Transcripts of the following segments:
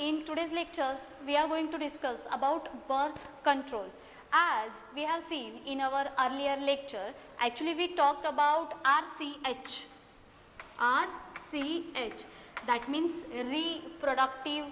in today's lecture we are going to discuss about birth control. As we have seen in our earlier lecture, actually we talked about RCH. RCH, that means reproductive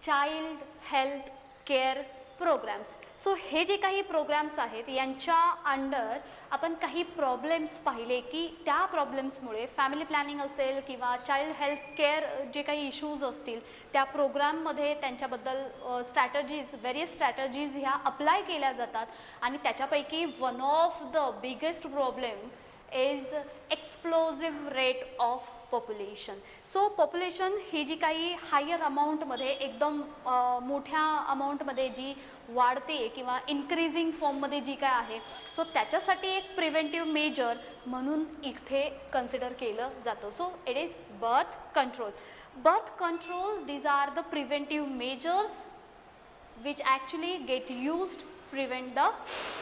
child health care programmes. So हे जे काही programs आहेत यांच्या under आपण काही problems पाहिले की त्या प्रॉब्लेम्समुळे फॅमिली प्लॅनिंग असेल किंवा चाइल्ड हेल्थ केअर जे काही इश्यूज असतील त्या प्रोग्राममध्ये त्यांच्याबद्दल स्ट्रॅटजीज, व्हेरियस स्ट्रॅटजीज ह्या अप्लाय केल्या जातात आणि त्याच्यापैकी one of the biggest problem is explosive rate of population. So population ही जी काही हायर अमाऊंटमध्ये एकदम मोठ्या अमाऊंटमध्ये जी वाढते किंवा इन्क्रीजिंग फॉर्ममध्ये जी काय आहे, सो त्याच्यासाठी एक प्रिव्हेंटिव्ह मेजर म्हणून इथे कन्सिडर केलं जातं. So it is birth control. Birth control, these are the preventive measures which actually get used prevent the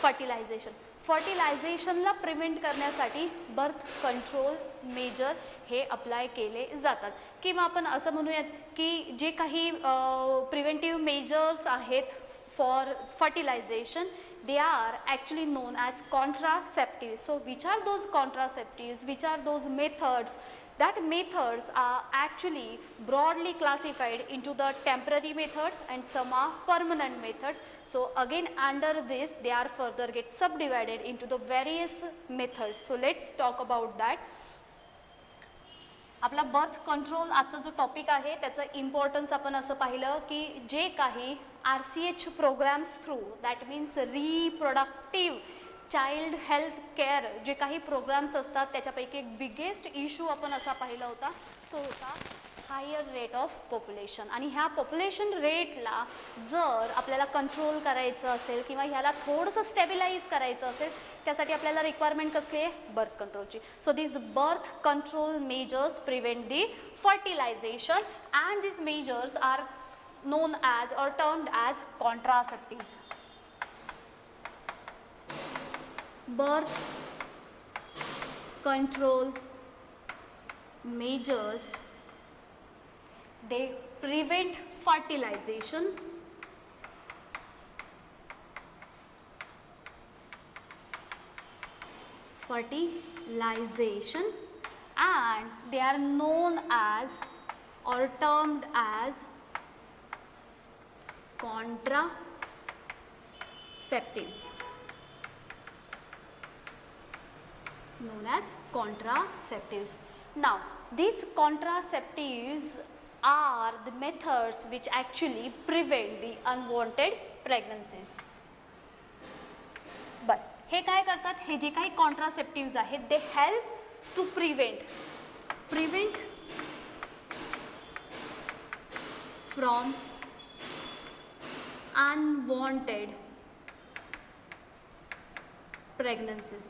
fertilization. फर्टिलायझेशनला प्रिव्हेंट करण्यासाठी बर्थ कंट्रोल मेजर हे अप्लाय केले जातात. किंवा आपण असं म्हणूयात की जे काही प्रिव्हेंटिव्ह मेजर्स आहेत for fertilization, they are actually known as contraceptives. So which are those contraceptives, which are those methods? That methods are actually broadly classified into the temporary methods and some are permanent methods. So again under this they are further get subdivided into the various methods. So let's talk about that. आपला birth control आजचा जो topic आहे त्याचं importance आपण असं पाहिलं की जे काही RCH programmes through, that means reproductive child health care जे काही प्रोग्राम्स असतात त्याच्यापैकी एक बिगेस्ट इश्यू आपण असा पाहिला होता तो होता हायर रेट ऑफ पॉप्युलेशन. आणि ह्या पॉप्युलेशन रेटला जर आपल्याला कंट्रोल करायचं असेल किंवा ह्याला थोडंसं स्टेबिलाइज करायचं असेल त्यासाठी आपल्याला रिक्वायरमेंट कसली आहे? बर्थ कंट्रोलची. So this birth control measures prevent the fertilization and this measures are known as or termed as contraceptives. Birth control measures, they prevent fertilization, and they are known as or termed as contraceptives. Known as contraceptives. Now these contraceptives are the methods which actually prevent the unwanted pregnancies. But हे काय करतात? हे जे काही contraceptives आहेत they help to prevent from unwanted pregnancies.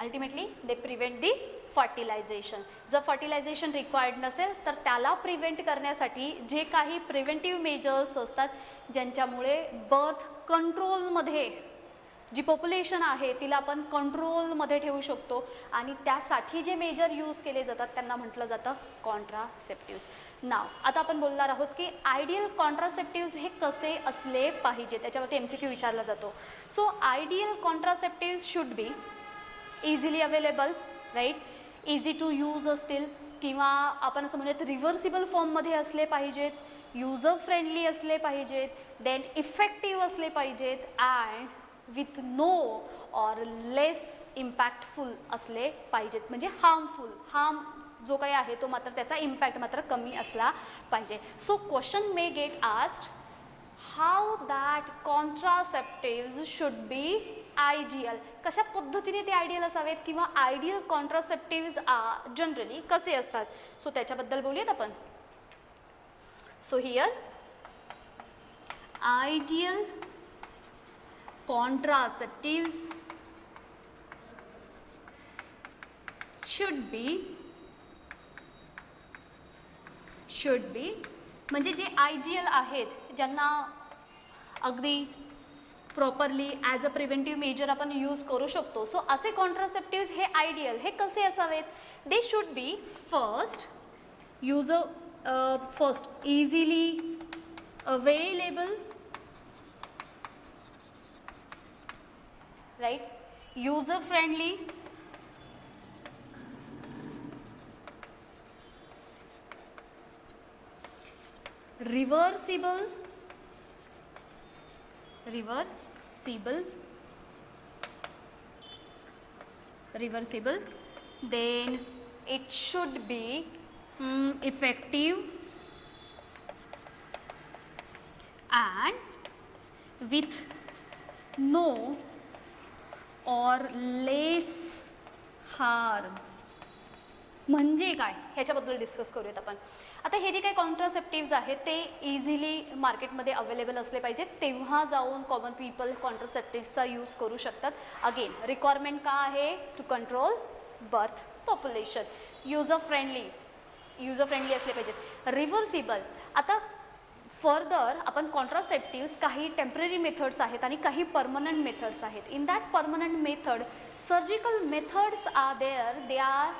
Ultimately they prevent the fertilisation. जर fertilisation required नसेल तर त्याला प्रिव्हेंट करण्यासाठी जे काही प्रिव्हेंटिव्ह मेजर्स असतात ज्यांच्यामुळे बर्थ कंट्रोलमध्ये जी पॉप्युलेशन आहे तिला आपण कंट्रोलमध्ये ठेवू शकतो आणि त्यासाठी जे मेजर यूज केले जातात त्यांना म्हटलं जातं कॉन्ट्रासेप्टिव्स. नाव आता आपण बोलणार आहोत की आयडियल कॉन्ट्रासेप्टिव्स हे कसे असले पाहिजे, त्याच्यावरती MCQ विचारला जातो. So ideal contraceptives should be easily available, right, easy to use असतील किंवा आपण असं म्हणूयात रिव्हर्सिबल फॉर्ममध्ये असले पाहिजेत, युजर फ्रेंडली असले पाहिजेत, देन इफेक्टिव्ह असले पाहिजेत and with no or less impactful असले पाहिजेत. म्हणजे हार्म जो काही आहे तो मात्र त्याचा इम्पॅक्ट मात्र कमी असला पाहिजे. So question may gate asked how that contraceptives should B ideal. कशा पद्धतीने ते आयडियल असावेत किंवा आयडियल कॉन्ट्रासेप्टिव्स जनरली कसे असतात, सो त्याच्याबद्दल बोलूयात आपण. So here ideal contraceptives should be म्हणजे जे आयडियल आहेत ज्यांना अगदी properly as a preventive measure आपण यूज करू शकतो. सो असे कॉन्ट्रासेप्टिव्स हे आयडियल हे कसे असावेत? They should be first user first easily available, right, user friendly, reversible, then it should be effective and with no or less harm. म्हणजे काय ह्याच्याबद्दल डिस्कस करूयात आपण. आता हे जे काही कॉन्ट्रासेप्टिव्ज आहेत ते इझिली मार्केटमध्ये अवेलेबल असले पाहिजेत, तेव्हा जाऊन कॉमन पीपल कॉन्ट्रासेप्टिव्सचा यूज करू शकतात. अगेन रिक्वायरमेंट का आहे, to control birth population. User friendly असले पाहिजेत. रिव्हर्सिबल. आता फर्दर आपण कॉन्ट्रासेप्टिव्स काही टेम्पररी मेथड्स आहेत आणि काही परमनंट मेथड्स आहेत. In that permanent method surgical methods are there, they are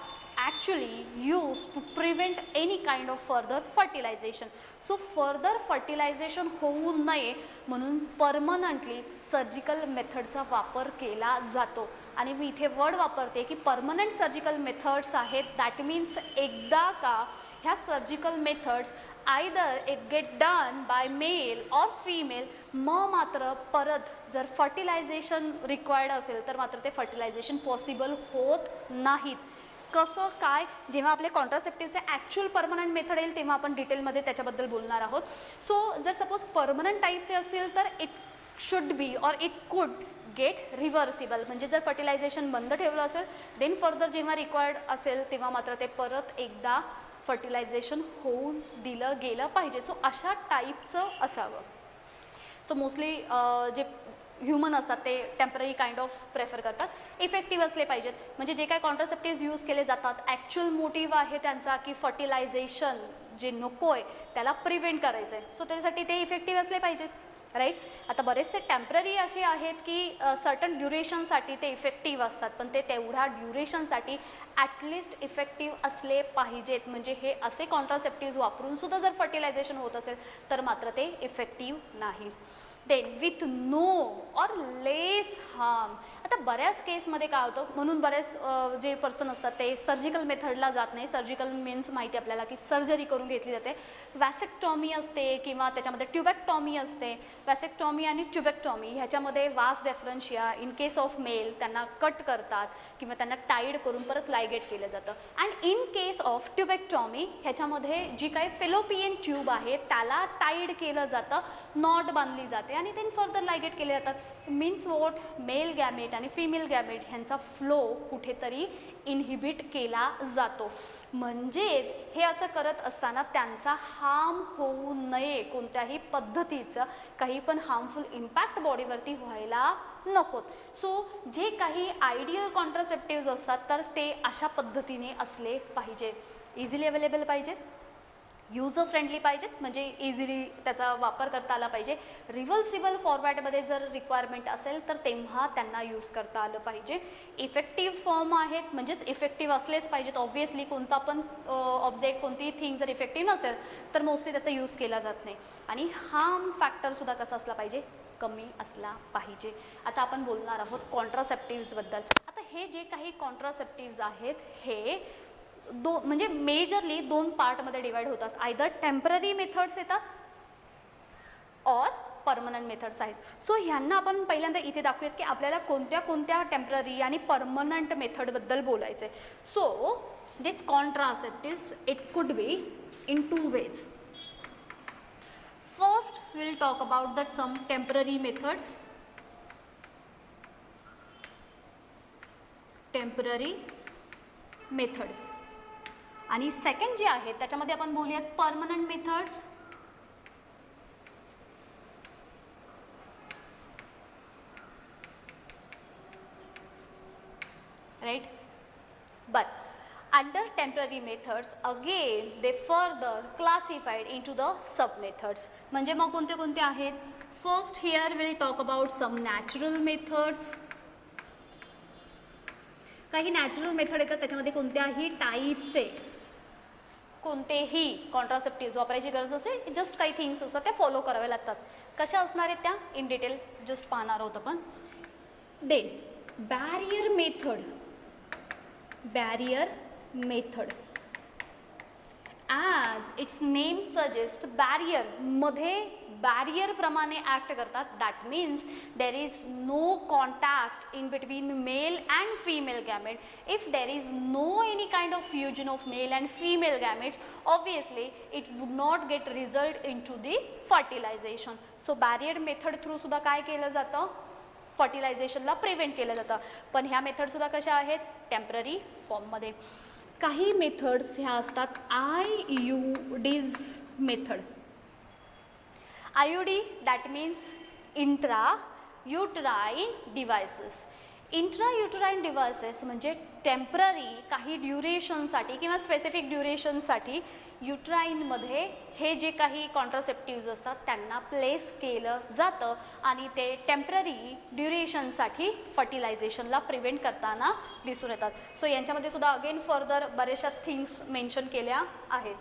actually used to prevent any kind of further fertilization. So further fertilization होऊ नये म्हणून परमनंटली सर्जिकल मेथडचा वापर केला जातो. आणि मी इथे वर्ड वापरते की परमनंट सर्जिकल मेथड्स आहेत. दॅट मीन्स एकदा का ह्या surgical methods either it get done by male or female, मग मात्र परत जर फर्टिलायझेशन रिक्वायर्ड असेल तर मात्र ते फर्टिलायझेशन पॉसिबल होत नाहीत. कसं काय, जेव्हा आपले कॉन्ट्रासेप्टिव्हचे ॲक्च्युअल परमनंट मेथड येईल तेव्हा आपण डिटेलमध्ये त्याच्याबद्दल बोलणार आहोत. सो जर सपोज परमनंट टाईपचे असतील तर इट शुड बी और इट कुड गेट रिव्हर्सिबल. म्हणजे जर फर्टिलायझेशन बंद ठेवलं असेल देन फर्दर जेव्हा रिक्वायर्ड असेल तेव्हा मात्र ते परत एकदा फर्टिलायझेशन होऊन दिलं गेलं पाहिजे. सो अशा टाईपचं असावं. सो मोस्टली जे ह्युमन असतात ते टेम्पररी काइंड ऑफ प्रेफर करतात. इफेक्टिव्ह असले पाहिजेत. म्हणजे जे काय कॉन्ट्रासेप्टिव्ज यूज केले जातात ॲक्च्युअल मोटिव्ह आहे त्यांचा की फर्टिलायझेशन जे नको आहे त्याला प्रिव्हेंट करायचं आहे. सो त्यासाठी ते इफेक्टिव्ह असले पाहिजेत, राईट. आता बरेचसे टेम्पररी असे आहेत की सर्टन ड्युरेशनसाठी ते इफेक्टिव्ह असतात, पण ते तेवढ्या ड्युरेशनसाठी ॲटलिस्ट इफेक्टिव्ह असले पाहिजेत. म्हणजे हे असे कॉन्ट्रासेप्टिव्ज वापरून सुद्धा जर फर्टिलायझेशन होत असेल तर मात्र ते इफेक्टिव्ह नाही. देन विथ नो और लेस हार्म. आता बऱ्याच केसमध्ये काय होतं, म्हणून बरेच जे पर्सन असतात ते सर्जिकल मेथडला जात नाही. सर्जिकल मीन्स माहिती आपल्याला की सर्जरी करून घेतली जाते. वॅसेक्टॉमी असते किंवा त्याच्यामध्ये ट्युबॅक्टॉमी असते. वॅसेक्टॉमी आणि ट्युबॅक्टॉमी ह्याच्यामध्ये vast differentia. In case of male त्यांना कट करतात किंवा त्यांना टाईड करून परत लायगेट केलं जातं. And in case of tubectomy ह्याच्यामध्ये जी काही फेलोपियन ट्यूब आहे त्याला टाईड केलं जातं, नॉट बांधली जाते आणि देन फर्दर लायगेट केले जातात. मीन्स वॉट, मेल गॅमेट आणि फिमेल गॅमेट ह्यांचा फ्लो कुठेतरी इनहिबिट केला जातो. म्हणजेच हे असं करत असताना त्यांचा हार्म होऊ नये, कोणत्याही पद्धतीचं काही पण हार्मफुल इम्पॅक्ट बॉडीवरती व्हायला नकोत. सो जे काही आयडियल कॉन्ट्रासेप्टिव्ज असतात तर ते अशा पद्धतीने असले पाहिजे. इझिली अवेलेबल पाहिजेत, युजर फ्रेंडली पाहिजेत, म्हणजे इझिली त्याचा वापर करता आला पाहिजे. रिव्हर्सिबल फॉर्मॅटमध्ये जर रिक्वायरमेंट असेल तर तेव्हा त्यांना यूज करता आलं पाहिजे. इफेक्टिव्ह फॉर्म आहेत, म्हणजेच इफेक्टिव्ह असलेच पाहिजेत. ऑब्व्हियसली कोणता पण ऑब्जेक्ट, कोणतीही थिंग जर इफेक्टिव्ह नसेल तर मोस्टली त्याचा यूज केला जात नाही. आणि हार्म फॅक्टरसुद्धा कसा असला पाहिजे, कमी असला पाहिजे. आता आपण बोलणार आहोत कॉन्ट्रासेप्टिव्सबद्दल. आता हे जे काही कॉन्ट्रासेप्टिव्ज आहेत हे म्हणजे मेजरली दोन पार्टमध्ये डिवाइड होतात. आयदर टेम्पररी मेथड्स येतात और परमनंट मेथड्स आहेत. सो ह्यांना आपण पहिल्यांदा इथे दाखवूयात की आपल्याला कोणत्या कोणत्या टेम्पररी आणि परमनंट मेथडबद्दल बोलायचं आहे. So this contraceptives it could be in two ways. First will talk about that some temporary methods. आणि सेकंड जे आहे त्याच्यामध्ये आपण बोलूयात permanent methods. Right. But under temporary methods again they further classified into the sub methods. म्हणजे मग कोणते कोणते आहेत. First here will talk about some natural methods. काही नॅचरल मेथड येतात त्याच्यामध्ये कोणत्याही टाईपचे कोणतेही कॉन्ट्रासेप्टिव्ह वापरायची गरज नसेल, जस्ट काही थिंग्स असतात त्या फॉलो कराव्या लागतात. कशा असणार आहेत त्या इन डिटेल जस्ट पाहणार आहोत आपण. Then barrier method as its name suggest बॅरियरमध्ये बॅरियरप्रमाणे ॲक्ट करतात. That means there is no contact in between male and female gamete. If there is no any kind of fusion of male and female gametes, obviously it would not get result into the fertilization. So barrier method through सुद्धा काय केलं जातं, फर्टिलायझेशनला prevent केलं जातं. पण ह्या मेथडसुद्धा कशा आहेत, टेम्पररी फॉर्ममध्ये. काही मेथड्स ह्या असतात IUDs method. IUD that means intrauterine devices. Intrauterine devices म्हणजे टेम्पररी काही ड्युरेशनसाठी किंवा स्पेसिफिक ड्युरेशनसाठी युट्राईनमध्ये हे जे काही कॉन्ट्रासेप्टिव्ज असतात त्यांना प्लेस केलं जातं आणि ते टेम्पररी ड्युरेशनसाठी फर्टिलायझेशनला प्रिव्हेंट करताना दिसून येतात. सो यांच्यामध्ये सुद्धा अगेन फर्दर बऱ्याचशा थिंग्स मेन्शन केल्या आहेत.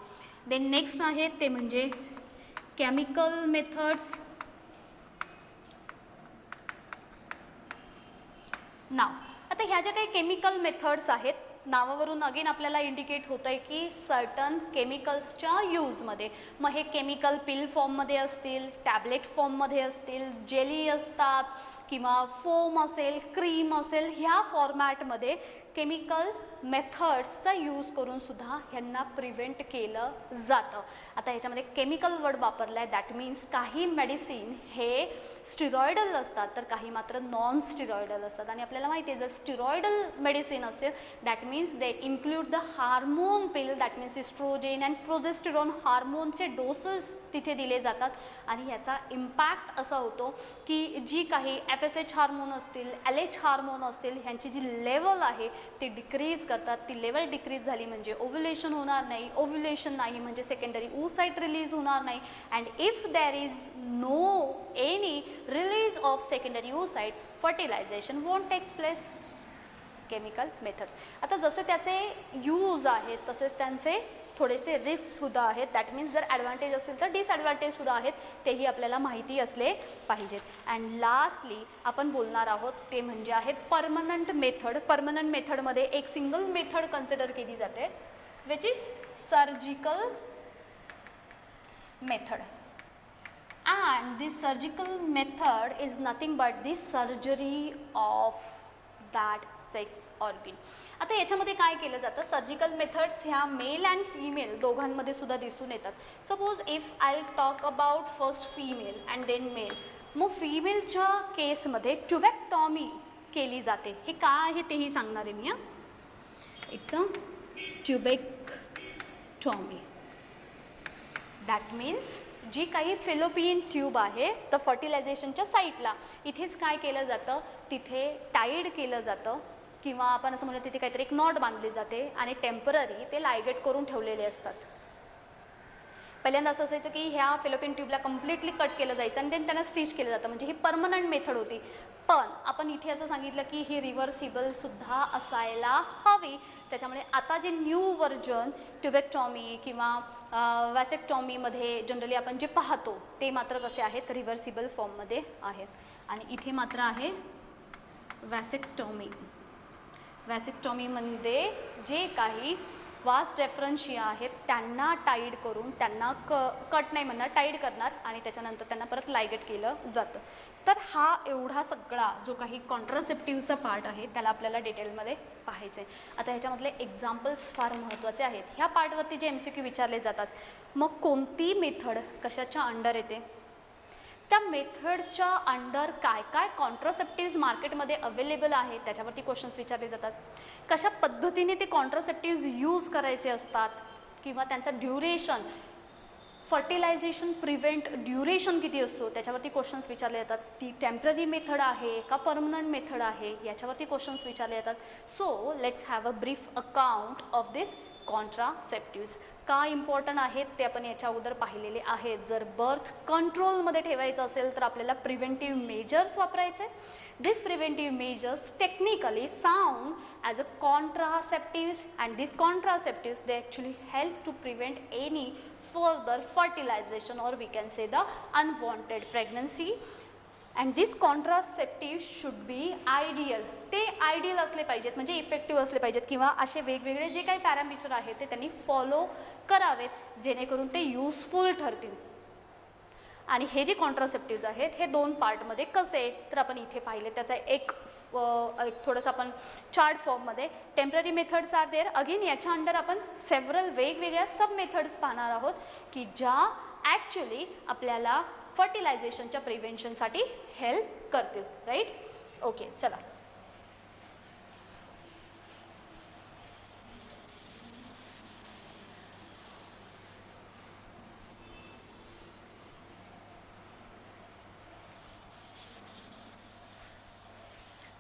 देन नेक्स्ट आहेत ते म्हणजे केमिकल मेथड्स. नाव आता ह्या ज्या काही केमिकल मेथड्स आहेत, नावावरून अगेन आपल्याला इंडिकेट होतं आहे की सर्टन केमिकल्सच्या यूजमध्ये. मग हे केमिकल पिल फॉर्ममध्ये असतील, टॅबलेट फॉर्ममध्ये असतील, जेली असतात किंवा फोम असेल, क्रीम असेल, ह्या फॉर्मॅटमध्ये केमिकल मेथड्सचा यूज करून सुद्धा ह्यांना प्रिव्हेंट केलं जातं. आता ह्याच्यामध्ये केमिकल वर्ड वापरला आहे, दॅट मीन्स काही मेडिसिन हे स्टिरॉइडल असतात तर काही मात्र नॉन स्टिरॉइडल असतात. आणि आपल्याला माहिती आहे जर स्टिरॉइडल मेडिसिन असेल that means they include the hormone pill, that means estrogen and progesterone हार्मोनचे डोसेस तिथे दिले जातात. आणि ह्याचा इम्पॅक्ट असा होतो की जी काही FSH हार्मोन असतील, LH हार्मोन असतील, ह्यांची जी लेवल आहे ती डिक्रीज करतात. ती लेवल डिक्रीज झाली म्हणजे ओव्ह्युलेशन होणार नाही, ओव्ह्युलेशन नाही म्हणजे सेकंडरी oocyte रिलीज होणार नाही. And if there is no any release of secondary oocyte, fertilisation won't takes place. Chemical methods. आता जसे त्याचे यूज आहेत तसेच त्यांचे थोडेसे रिस्कसुद्धा आहेत. दॅट मीन्स जर ॲडव्हान्टेज असतील तर डिसॲडव्हान्टेजसुद्धा आहेत, तेही आपल्याला माहिती असले पाहिजेत. अँड लास्टली आपण बोलणार आहोत ते म्हणजे आहेत परमनंट मेथड. परमनंट मेथडमध्ये एक सिंगल मेथड कन्सिडर केली जाते which is surgical method. And this surgical method is nothing but the surgery of that sex organ. आता याच्यामध्ये काय केलं जातं, सर्जिकल मेथड्स ह्या मेल अँड फिमेल दोघांमध्ये सुद्धा दिसून येतात. Suppose if I talk about first female and then male. मग फिमेलच्या केसमध्ये ट्युबेक्टॉमी केली जाते. हे काय आहे तेही सांगणार आहे मी. It's a tubectomy. That means जी काही फिलोपियन ट्यूब आहे तर फर्टिलायझेशनच्या साईटला इथेच काय केलं जातं, तिथे टाईड केलं जातं किंवा आपण असं म्हणतो तिथे काहीतरी एक नॉट बांधली जाते आणि टेम्पररी ते लायगेट करून ठेवलेले असतात. पहिल्यांदा असं असायचं की ह्या फिलोपियन ट्यूबला कम्प्लिटली कट केलं जायचं आणि देन त्यांना स्टिच केलं जातं, म्हणजे ही परमनंट मेथड होती. पण आपण इथे असं सांगितलं की ही रिव्हर्सिबलसुद्धा असायला हवी. त्याच्यामुळे आता जे न्यू व्हर्जन ट्युबेक्टॉमी किंवा वॅसेक्टॉमीमध्ये जनरली आपण जे पाहतो ते मात्र कसे आहेत, रिव्हर्सिबल फॉर्ममध्ये आहेत. आणि इथे मात्र आहे वॅसेक्टॉमी. वॅसेक्टॉमीमध्ये जे काही वास डेफरन्शिया आहेत त्यांना टाईड करून त्यांना कट नाही म्हणणार, टाईड करणार आणि त्याच्यानंतर त्यांना परत लायगेट केलं जातं. तर हा एवढा सगळा जो काही कॉन्ट्रासेप्टिव्हचा पार्ट आहे त्याला आपल्याला डिटेलमध्ये पाहायचं आहे. आता ह्याच्यामधले एक्झाम्पल्स फार महत्त्वाचे आहेत. ह्या पार्टवरती जे MCQ विचारले जातात, मग कोणती मेथड कशाच्या अंडर येते, त्या मेथडच्या अंडर काय काय कॉन्ट्रासेप्टिव्ज मार्केटमध्ये अवेलेबल आहे त्याच्यावरती क्वेश्चन्स विचारले जातात. कशा पद्धतीने ते कॉन्ट्रासेप्टिव्ज यूज करायचे असतात किंवा त्यांचा ड्युरेशन, फर्टिलायझेशन प्रिव्हेंट ड्युरेशन किती असतो त्याच्यावरती क्वेश्चन्स विचारले जातात. ती टेम्पररी मेथड आहे का परमनंट मेथड आहे याच्यावरती क्वेश्चन्स विचारले जातात. So let's have a brief account of this contraceptives. का इम्पॉर्टंट आहेत ते आपण याच्या अगोदर पाहिलेले आहेत. जर बर्थ कंट्रोलमध्ये ठेवायचं असेल तर आपल्याला प्रिव्हेंटिव्ह मेजर्स वापरायचे. These preventive measures technically sound as a contraceptives, and these contraceptives they actually help to prevent any further fertilization, or we can say the unwanted pregnancy. And this contraceptive should be ideal. ते ideal असले पाहिजेत म्हणजे effective असले पाहिजेत किंवा असे वेगवेगळे जे काही पॅरामीटर आहेत ते त्यांनी फॉलो करावेत जेणेकरून ते युजफुल ठरतील. आणि हे जे कॉन्ट्रासेप्टिव्ज आहेत हे 2 पार्टमध्ये कसे तर आपण इथे पाहिले. त्याचा एक थोडंसं आपण चार्ट फॉर्ममध्ये temporary methods are there. Again याच्या अंडर आपण सेव्हरल वेगवेगळ्या सब मेथड्स पाहणार आहोत की ज्या ॲक्च्युली आपल्याला फर्टिलायझेशनच्या प्रिव्हेन्शनसाठी हेल्प करतील. राईट. ओके चला.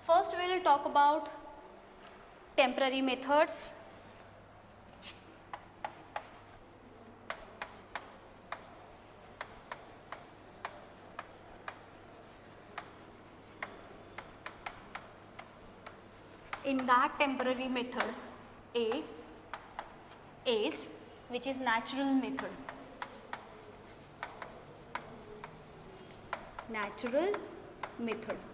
First we will talk about temporary methods. In that temporary method, A is which is natural method. Natural method.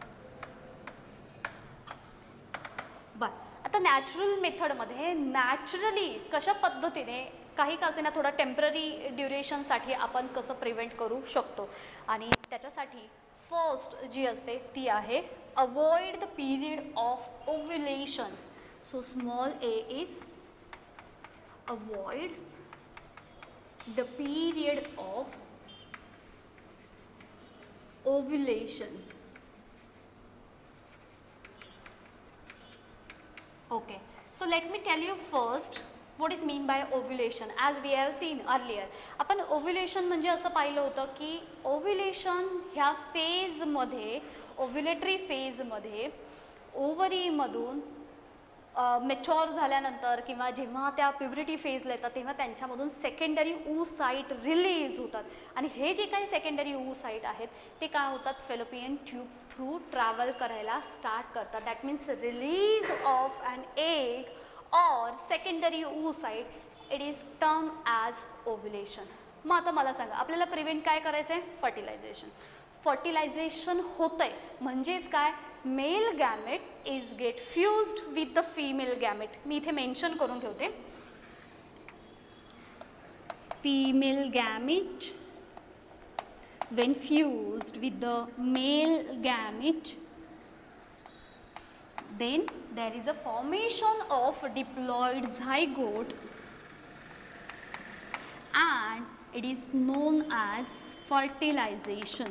आता नॅचरल मेथडमध्ये नॅचरली कशा पद्धतीने काही का असेना थोडा टेम्पररी ड्युरेशनसाठी आपण कसं प्रिव्हेंट करू शकतो. आणि त्याच्यासाठी फर्स्ट जी असते ती आहे avoid the period of ovulation. So small A is avoid the period of ovulation. Okay, so let me tell you first what is mean by ovulation. As we have seen earlier, आपण ovulation म्हणजे असं पाहिलं होतं की ovulation ह्या फेजमध्ये, ओव्युलेटरी फेजमध्ये ओव्हरीमधून mature झाल्यानंतर किंवा जेव्हा त्या प्युबरिटी फेजला येतात तेव्हा त्यांच्यामधून सेकंडरी oocyte रिलीज होतात. आणि हे जे काही सेकंडरी oocyte आहेत ते काय होतात, फेलोपियन ट्यूब थ्रू ट्रॅव्हल करायला स्टार्ट करतात. That means release of an egg or secondary oocyte, it is term as ovulation. मग आता मला सांगा आपल्याला प्रिव्हेंट काय करायचं आहे, फर्टिलायझेशन. फर्टिलायझेशन होतं आहे म्हणजेच काय, male gamete is get fused with the female gamete. मी इथे मेन्शन करून ठेवते, female gamete when fused with the male gamete, then there is a formation of diploid zygote and it is known as fertilization.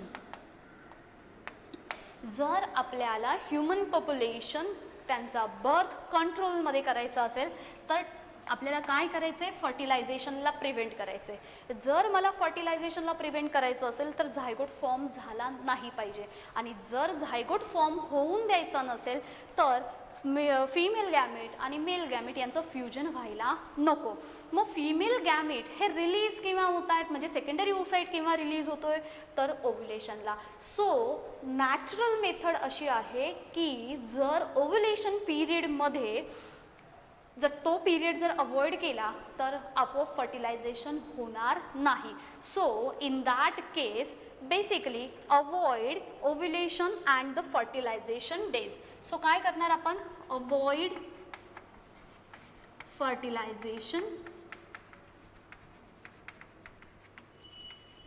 जर आपल्याला human population त्यांचा birth कंट्रोलमध्ये करायचं असेल तर आपल्याला काय करायचं आहे, फर्टिलायझेशनला प्रिव्हेंट करायचं आहे. जर मला फर्टिलायझेशनला प्रिव्हेंट करायचं असेल तर झायगोट फॉर्म झाला नाही पाहिजे. आणि जर झायगोट फॉर्म होऊन द्यायचा नसेल तर फिमेल गॅमेट आणि मेल गॅमेट यांचं फ्युजन व्हायला नको. मग फिमेल गॅमेट हे रिलीज केव्हा होत आहेत, म्हणजे सेकंडरी oocyte केव्हा रिलीज होतोय तर ओव्युलेशनला. सो नॅचरल मेथड अशी आहे की जर ओव्युलेशन पिरियडमध्ये जर तो पिरियड जर अवॉइड केला तर आपोआप फर्टिलायझेशन होणार नाही. So in that case basically avoid ovulation and the fertilisation days. So काय करणार आपण, avoid fertilisation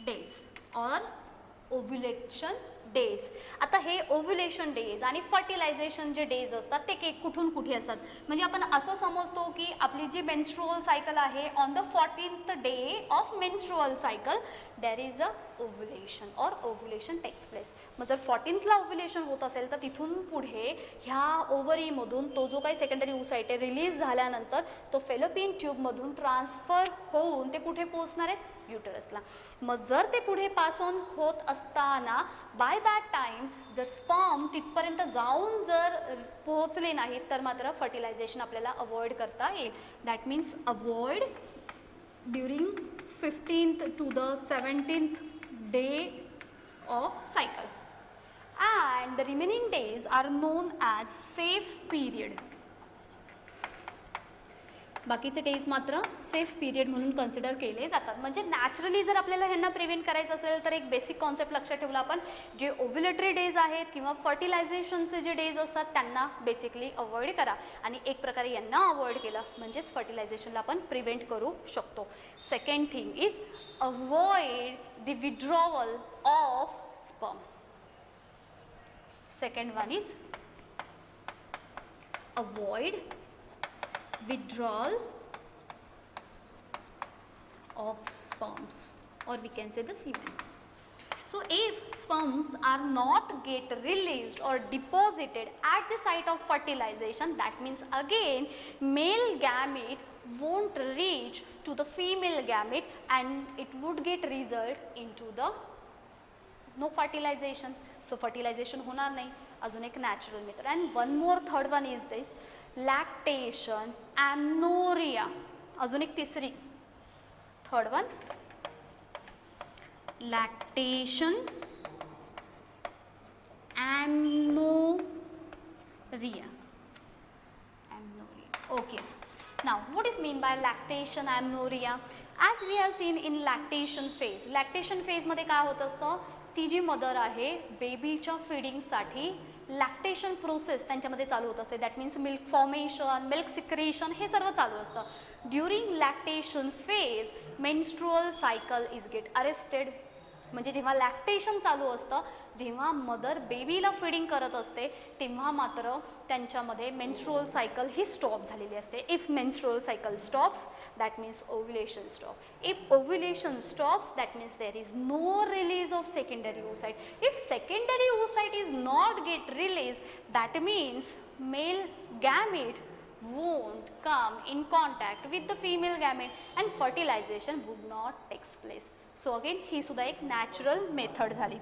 days or ovulation days. आता हे ओव्युलेशन डेज आणि फर्टिलायझेशन जे डेज असतात ते कुठून कुठे असतात, म्हणजे आपण असं समजतो की आपली जी मेन्स्ट्रुअल सायकल आहे on the 14th day of menstrual cycle there is a ovulation और ओव्युलेशन टेक्स प्लेस. मग जर 14thला ओव्युलेशन होत असेल तर तिथून पुढे ह्या ओव्हरीमधून तो जो काही सेकंडरी oocyte आहे रिलीज झाल्यानंतर तो फेलोपियन ट्यूबमधून ट्रान्सफर होऊन ते कुठे पोहोचणार आहेत, युटरसला. मग जर ते पुढे पास ऑन होत असताना बाय दॅट टाईम जर स्पर्म तिथपर्यंत जाऊन जर पोहोचले नाहीत तर मात्र फर्टिलायझेशन आपल्याला अवॉइड करता येईल. That means avoid during 15th to the 17th day of cycle, and the remaining days are known as safe period. बाकीचे डेज मात्र सेफ पिरियड म्हणून कन्सिडर केले जातात. म्हणजे नॅचरली जर आपल्याला ह्यांना प्रिव्हेंट करायचं असेल तर एक बेसिक कॉन्सेप्ट लक्षात ठेवला आपण, जे ओव्युलेटरी डेज आहेत किंवा फर्टिलायझेशनचे जे डेज असतात त्यांना बेसिकली अवॉइड करा, आणि एक प्रकारे यांना अवॉइड केलं म्हणजेच फर्टिलायझेशनला आपण प्रिव्हेंट करू शकतो. Second thing is avoid the withdrawal of sperm. Second one is avoid withdrawal of sperms, or we can say the semen. So if sperms are not get released or deposited at the site of fertilization, that means again male gamete won't reach to the female gamete and it would get result into the no fertilization. So fertilization होणार नाही. अजून एक natural method. And one more third one is this lactation, amenorrhoea. अजून एक तिसरी, third one lactation, amenorrhoea. Okay, now what is mean by lactation, amenorrhoea? As we have seen in lactation phase, lactation phase मध्ये काय होत असतं, ती जी mother आहे बेबीच्या फिडिंगसाठी lactation process त्यांच्यामध्ये चालू होत असते. That means milk formation, milk secretion हे सर्व चालू असतं. During lactation phase menstrual cycle is get arrested. म्हणजे जेव्हा लॅक्टेशन चालू असतं, जेव्हा मदर बेबीला फिडिंग करत असते तेव्हा मात्र त्यांच्यामध्ये मेन्स्ट्रुअल सायकल ही स्टॉप झालेली असते. If menstrual cycle stops that means ovulation stop. If ovulation stops that means there is no release of secondary oocyte. If secondary oocyte is not get released, that means male gamete won't come in contact with the female gamete and fertilization would not take place. So again ही सुद्धा एक natural method झाली.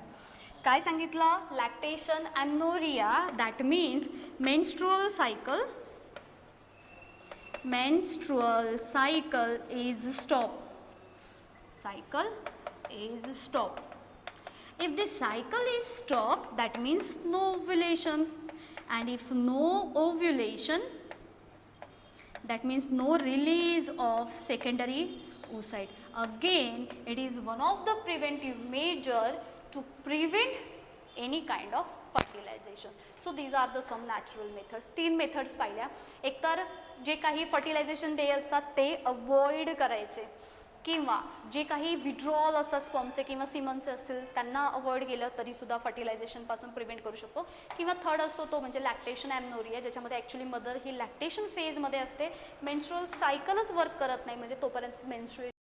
काय सांगितलं, lactation, amenorrhoea, that means menstrual cycle is stop. Cycle is stop. If the cycle is stopped, that means no ovulation, and if no ovulation, that means no release of secondary oocyte. Again, it is one of the preventive measure to prevent any kind of fertilization. So these are the some natural methods. 3 methods पाहिल्या. एक तर जे काही fertilisation day असतात ते avoid करायचे, किंवा जे काही विड्रॉल असतात स्पर्मचे किंवा सिमनचे असतील त्यांना अवॉइड केलं तरी सुद्धा फर्टिलायझेशनपासून प्रिव्हेंट करू शकतो. किंवा थर्ड असतो तो म्हणजे लॅक्टेशन, ॲम्नोरिया, ज्याच्यामध्ये ॲक्च्युली मदर ही लॅक्टेशन फेजमध्ये असते, मेन्स्ट्रुअल सायकलच वर्क करत नाही, म्हणजे तोपर्यंत मेन्स्ट्रुएशन